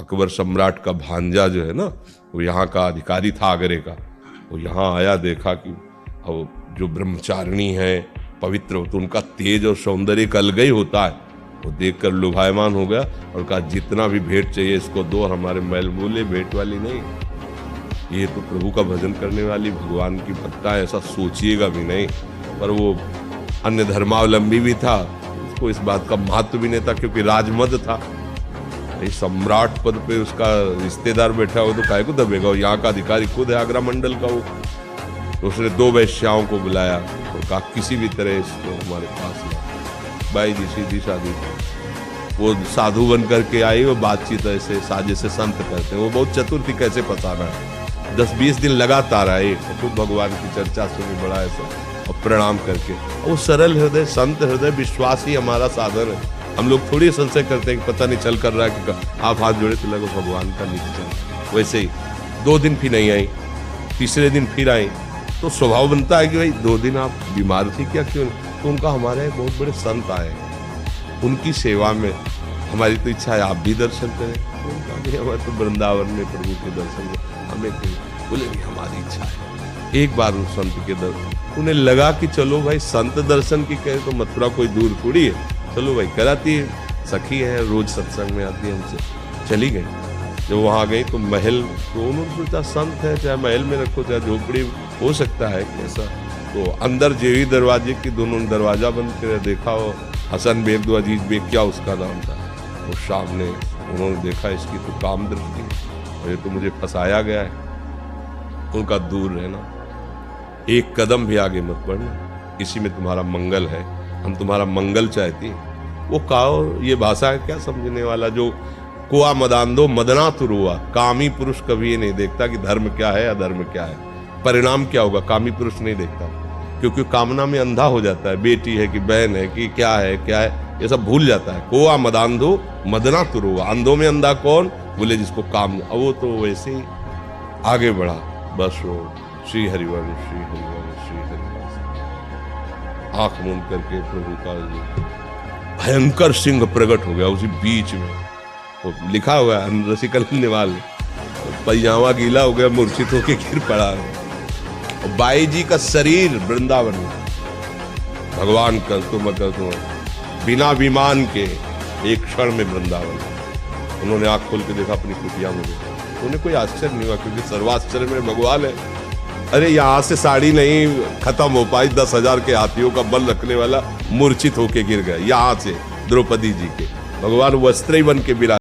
अकबर सम्राट का भांजा जो है ना, वो यहाँ का अधिकारी था आगरे का, वो यहाँ आया, देखा कि अब जो ब्रह्मचारिणी है पवित्र, तो उनका तेज और सौंदर्य एक अलग ही होता है। वो देखकर लुभायमान हो गया और कहा जितना भी भेंट चाहिए इसको दो, और हमारे महल बोले भेंट वाली नहीं, ये तो प्रभु का भजन करने वाली भगवान की भक्ता है, ऐसा सोचिएगा भी नहीं। पर वो अन्य धर्मावलंबी भी था, उसको इस बात का महत्व भी नहीं था, क्योंकि राजमद था, सम्राट पद पे उसका रिश्तेदार बैठा हो तो काहे को दबेगा, यहाँ का अधिकारी खुद है आगरा मंडल का वो। तो उसने 2 वैश्याओं को बुलाया और कहा किसी भी तरह इसको हमारे पास लाओ। बाई जी सीधी साधी, वो साधु बन करके आई, वो बातचीत ऐसे साजे से संत करते हैं, वो बहुत चतुर थी कैसे फंसाना है। 10-20 दिन लगातार आए, खूब भगवान की चर्चा सुनी, बड़ा ऐसा, और प्रणाम करके। वो सरल हृदय, संत हृदय, विश्वास ही हमारा साधन है। हम लोग थोड़ी संशय करते हैं कि पता नहीं चल कर रहा है, कि आप हाथ जोड़े तो लगो भगवान का निश्चय। वैसे ही 2 दिन फिर नहीं आई, तीसरे दिन फिर आई, तो स्वभाव बनता है कि भाई 2 दिन आप बीमार थी क्या, क्यों? तो उनका हमारे बहुत बड़े संत आए, उनकी सेवा में हमारी तो इच्छा है आप भी दर्शन करें। उनका भी हमारे तो वृंदावन में प्रभु के दर्शन में हमें बोले भी हमारी इच्छा है एक बार उस संत के दर्शन। उन्हें लगा कि चलो भाई संत दर्शन की कहे तो मथुरा कोई दूर थोड़ी है, चलो भाई कराती है, सखी है, रोज सत्संग में आती है हमसे। चली गई, जब वहाँ गई तो महल, तो उन्होंने सोचा संत है, चाहे महल में रखो चाहे झोपड़ी, हो सकता है कैसा। तो अंदर जेवी दरवाजे की दोनों दरवाजा बंद कर देखा, हो हसन बेग दो अजीज बेग क्या उसका नाम था, वो सामने उन्होंने देखा इसकी तो काम दृष्टि, ये तो मुझे फंसाया गया है। उनका दूर रहना, एक कदम भी आगे मत बढ़ना, इसी में तुम्हारा मंगल है, हम तुम्हारा मंगल चाहती हैं। वो काओ ये भाषा है क्या समझने वाला, जो कुआ मदान मदना तुरुआ, कामी पुरुष कभी ये नहीं देखता कि धर्म क्या है अधर्म क्या है, परिणाम क्या होगा, कामी पुरुष नहीं देखता, क्योंकि कामना में अंधा हो जाता है, बेटी है कि बहन है कि क्या है ये सब भूल जाता है। कुआ मदांधो मदना तुरुआ, अंधों में अंधा कौन, बोले जिसको काम, वो तो वैसे ही आगे बढ़ा, बस वो श्री हरिवंश श्री हरिवंश श्री हरिवंश, आंख मूंद करके प्रभु का भयंकर सिंह प्रकट हो गया उसी बीच में। वो लिखा हुआ है रसिकल निवाल, पैजामा गीला हो गया, मूर्छित होके गिर पड़ा। और बाई जी का शरीर वृंदावन में, भगवान कर तुम बिना विमान के एक क्षण में वृंदावन। उन्होंने आंख खोल के देखा अपनी कुटिया में, उन्हें कोई आश्चर्य नहीं हुआ, क्योंकि सर्वाश्चर्य में भगवान है। अरे यहाँ से साड़ी नहीं खत्म हो पाई, 10,000 के हाथियों का बल रखने वाला मूर्छित होके गिर गया यहाँ से, द्रौपदी जी के, भगवान वस्त्र ही बन के बिरा